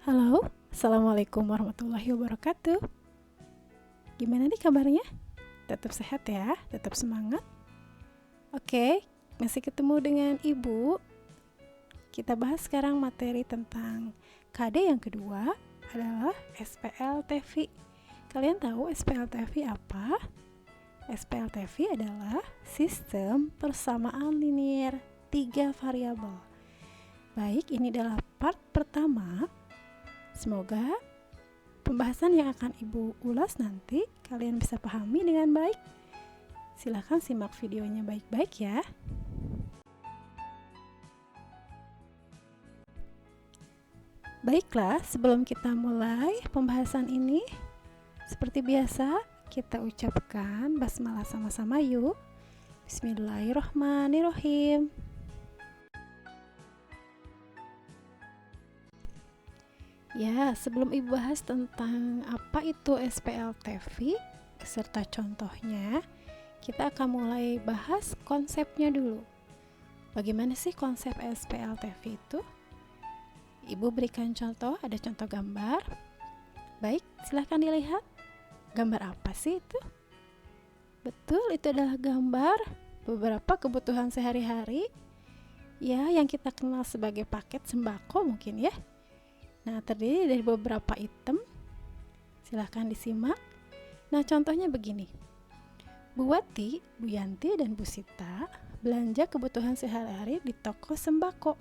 Halo, Assalamualaikum warahmatullahi wabarakatuh. Gimana nih kabarnya? Tetap sehat ya, tetap semangat. Oke, masih ketemu dengan Ibu. Kita bahas sekarang materi tentang KD yang kedua adalah SPLTV. Kalian tahu SPLTV apa? SPLTV adalah sistem persamaan linear 3 variabel. Baik, ini adalah part pertama. Semoga pembahasan yang akan Ibu ulas nanti kalian bisa pahami dengan baik. Silahkan simak videonya baik-baik ya. Baiklah, sebelum kita mulai pembahasan ini, seperti biasa kita ucapkan basmalah sama-sama yuk. Bismillahirrohmanirrohim. Ya, sebelum Ibu bahas tentang apa itu SPLTV serta contohnya, kita akan mulai bahas konsepnya dulu. Bagaimana sih konsep SPLTV itu? Ibu berikan contoh, ada contoh gambar. Baik, silahkan dilihat. Gambar apa sih itu? Betul, itu adalah gambar beberapa kebutuhan sehari-hari ya, yang kita kenal sebagai paket sembako mungkin ya. Nah, terdiri dari beberapa item. Silahkan disimak. Nah, contohnya begini. Bu Wati, Bu Yanti, dan Bu Sita belanja kebutuhan sehari-hari di toko sembako.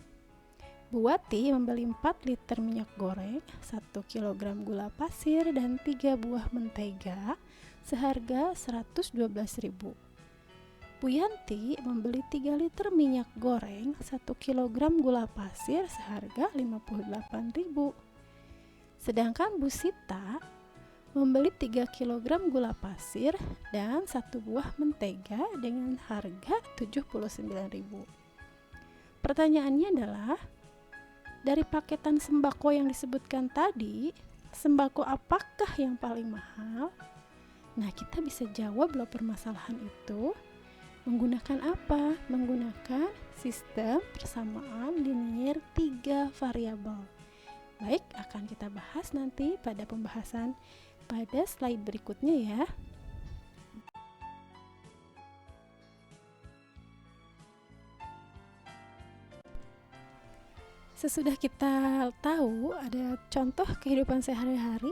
Bu Wati membeli 4 liter minyak goreng, 1 kg gula pasir, dan 3 buah mentega seharga Rp112.000. Bu Yanti membeli 3 liter minyak goreng, 1 kg gula pasir seharga Rp58.000. Sedangkan Bu Sita membeli 3 kg gula pasir dan 1 buah mentega dengan harga Rp79.000. Pertanyaannya adalah, dari paketan sembako yang disebutkan tadi, sembako apakah yang paling mahal? Nah, kita bisa jawab loh permasalahan itu menggunakan apa? Menggunakan sistem persamaan linear 3 variabel. Baik, akan kita bahas nanti pada pembahasan pada slide berikutnya ya. Sesudah kita tahu ada contoh kehidupan sehari-hari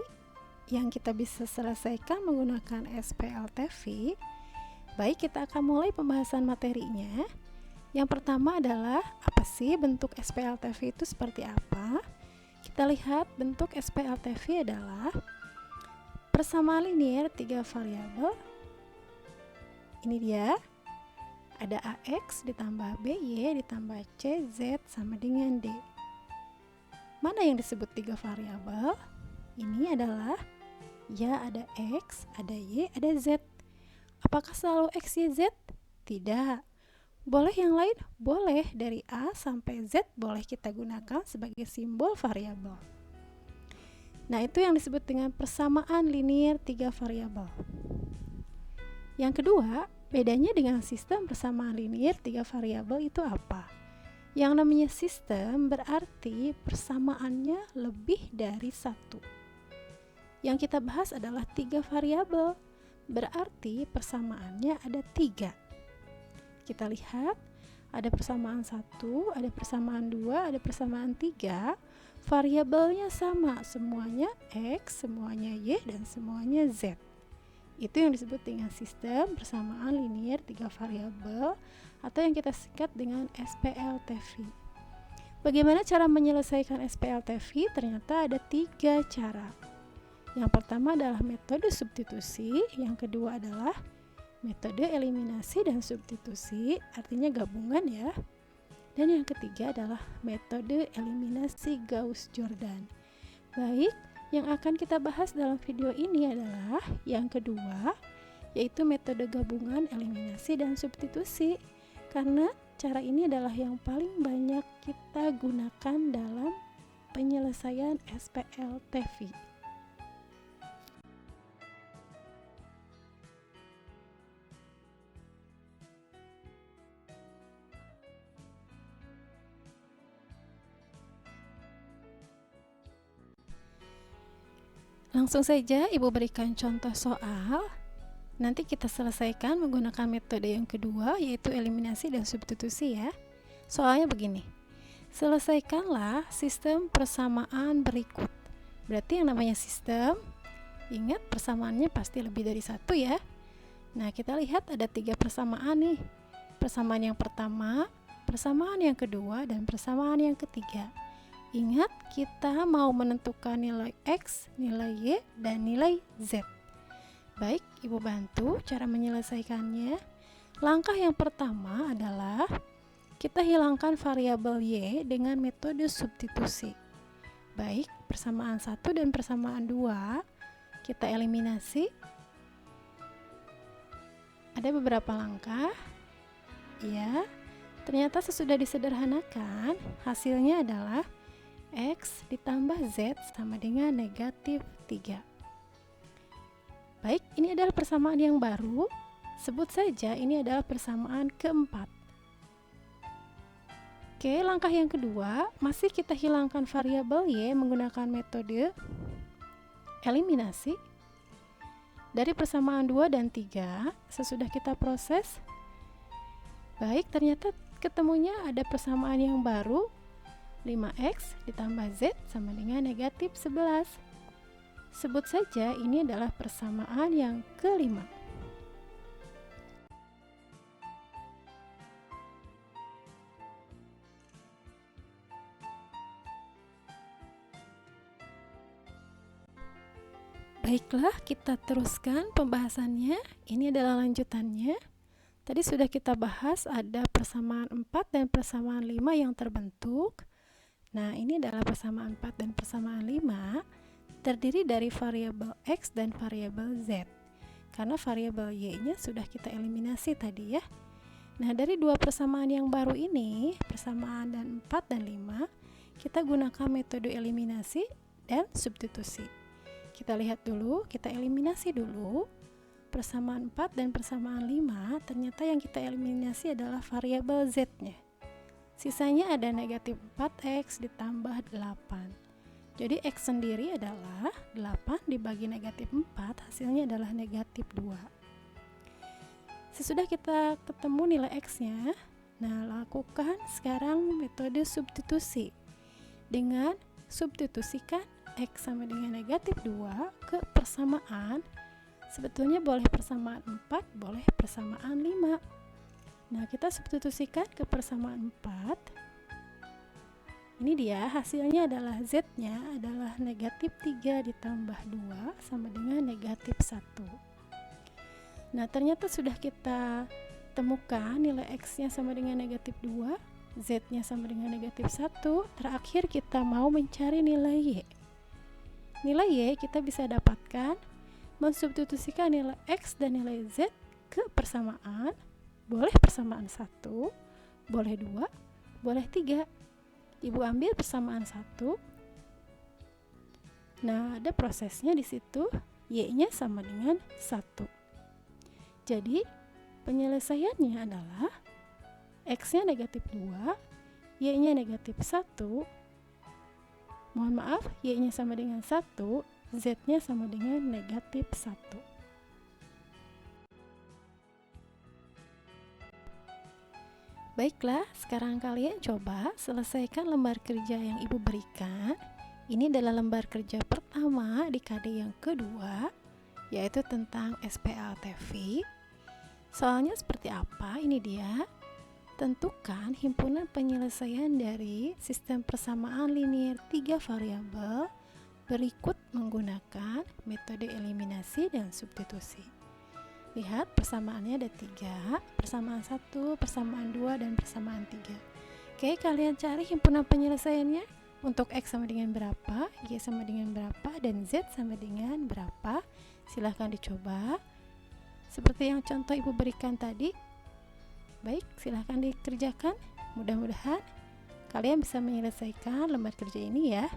yang kita bisa selesaikan menggunakan SPLTV, baik, kita akan mulai pembahasan materinya. Yang pertama adalah, apa sih bentuk SPLTV itu seperti apa? Kita lihat bentuk SPLTV adalah persamaan linear 3 variabel. Ini dia. Ada AX ditambah BY ditambah CZ sama dengan D. Mana yang disebut 3 variabel? Ini adalah, ya, ada X, ada Y, ada Z. Apakah selalu X, Y, Z? Tidak. Boleh yang lain? Boleh. Dari A sampai Z boleh kita gunakan sebagai simbol variabel. Nah, itu yang disebut dengan persamaan linear 3 variabel. Yang kedua, bedanya dengan sistem persamaan linear 3 variabel itu apa? Yang namanya sistem berarti persamaannya lebih dari 1. Yang kita bahas adalah 3 variabel, berarti persamaannya ada 3. Kita lihat, ada persamaan 1, ada persamaan 2, ada persamaan 3. Variabelnya sama, semuanya X, semuanya Y, dan semuanya Z. Itu yang disebut dengan sistem persamaan linear 3 variabel atau yang kita singkat dengan SPLTV. Bagaimana cara menyelesaikan SPLTV? Ternyata ada 3 cara. Yang pertama adalah metode substitusi, yang kedua adalah metode eliminasi dan substitusi, artinya gabungan ya. Dan yang ketiga adalah metode eliminasi Gauss-Jordan. Baik, yang akan kita bahas dalam video ini adalah yang kedua, yaitu metode gabungan, eliminasi, dan substitusi. Karena cara ini adalah yang paling banyak kita gunakan dalam penyelesaian SPLTV. Langsung saja Ibu berikan contoh soal. Nanti kita selesaikan menggunakan metode yang kedua, yaitu eliminasi dan substitusi ya. Soalnya begini, selesaikanlah sistem persamaan berikut. Berarti yang namanya sistem, ingat persamaannya pasti lebih dari satu ya. Nah, kita lihat ada 3 persamaan nih. Persamaan yang pertama, persamaan yang kedua, dan persamaan yang ketiga. Ingat, kita mau menentukan nilai X, nilai Y, dan nilai Z. Baik, Ibu bantu cara menyelesaikannya. Langkah yang pertama adalah kita hilangkan variabel Y dengan metode substitusi. Baik, persamaan 1 dan persamaan 2 kita eliminasi. Ada beberapa langkah. Ya, ternyata sesudah disederhanakan, hasilnya adalah X ditambah Z sama dengan negatif 3. Baik, ini adalah persamaan yang baru. Sebut saja ini adalah persamaan keempat. Oke, langkah yang kedua, masih kita hilangkan variabel Y menggunakan metode eliminasi. Dari persamaan 2 dan 3, sesudah kita proses, baik, ternyata ketemunya ada persamaan yang baru, 5X ditambah Z sama dengan negatif 11. Sebut saja ini adalah persamaan yang kelima. Baiklah, kita teruskan pembahasannya. Ini adalah lanjutannya. Tadi sudah kita bahas ada persamaan 4 dan persamaan 5 yang terbentuk. Nah, ini adalah persamaan 4 dan persamaan 5 terdiri dari variabel X dan variabel Z. Karena variabel Y-nya sudah kita eliminasi tadi ya. Nah, dari dua persamaan yang baru ini, persamaan dan 4 dan 5, kita gunakan metode eliminasi dan substitusi. Kita lihat dulu, kita eliminasi dulu. Persamaan 4 dan persamaan 5, ternyata yang kita eliminasi adalah variabel Z-nya. Sisanya ada negatif 4X ditambah 8. Jadi X sendiri adalah 8 dibagi negatif 4, hasilnya adalah negatif 2. Sesudah kita ketemu nilai X-nya, nah lakukan sekarang metode substitusi. Dengan substitusikan X sama dengan negatif 2 ke persamaan, sebetulnya boleh persamaan 4, boleh persamaan 5. Nah, kita substitusikan ke persamaan 4. Ini dia, hasilnya adalah Z-nya adalah negatif 3 ditambah 2 sama dengan negatif 1. Nah, ternyata sudah kita temukan nilai X-nya sama dengan negatif 2, Z-nya sama dengan negatif 1. Terakhir kita mau mencari nilai Y. Nilai Y kita bisa dapatkan mensubstitusikan nilai X dan nilai Z ke persamaan. Boleh persamaan 1, boleh 2, boleh 3. Ibu ambil persamaan 1. Nah, ada prosesnya di situ. Y-nya sama dengan 1. Jadi, penyelesaiannya adalah X-nya negatif 2, Y-nya negatif 1. Mohon maaf, Y-nya sama dengan 1, Z-nya sama dengan negatif 1. Baiklah, sekarang kalian coba selesaikan lembar kerja yang Ibu berikan. Ini adalah lembar kerja pertama di KD yang kedua, yaitu tentang SPLTV. Soalnya seperti apa? Ini dia. Tentukan himpunan penyelesaian dari sistem persamaan linier 3 variabel berikut menggunakan metode eliminasi dan substitusi. Lihat, persamaannya ada 3, persamaan 1, persamaan 2, dan persamaan 3. Oke, kalian cari himpunan penyelesaiannya. Untuk X sama dengan berapa, Y sama dengan berapa, dan Z sama dengan berapa. Silahkan dicoba. Seperti yang contoh Ibu berikan tadi. Baik, silahkan dikerjakan. Mudah-mudahan kalian bisa menyelesaikan lembar kerja ini ya.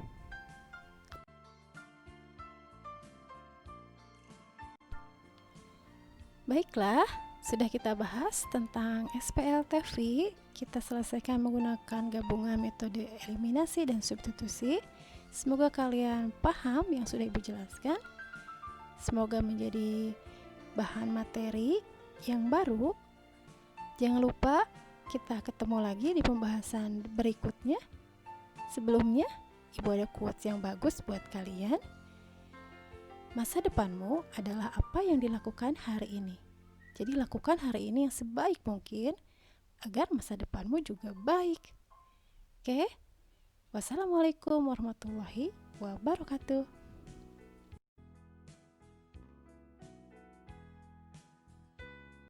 Baiklah, sudah kita bahas tentang SPLTV. Kita selesaikan menggunakan gabungan metode eliminasi dan substitusi. Semoga kalian paham yang sudah Ibu jelaskan. Semoga menjadi bahan materi yang baru. Jangan lupa kita ketemu lagi di pembahasan berikutnya. Sebelumnya, Ibu ada quotes yang bagus buat kalian. Masa depanmu adalah apa yang dilakukan hari ini. Jadi lakukan hari ini yang sebaik mungkin agar masa depanmu juga baik. Oke? Wassalamualaikum warahmatullahi wabarakatuh.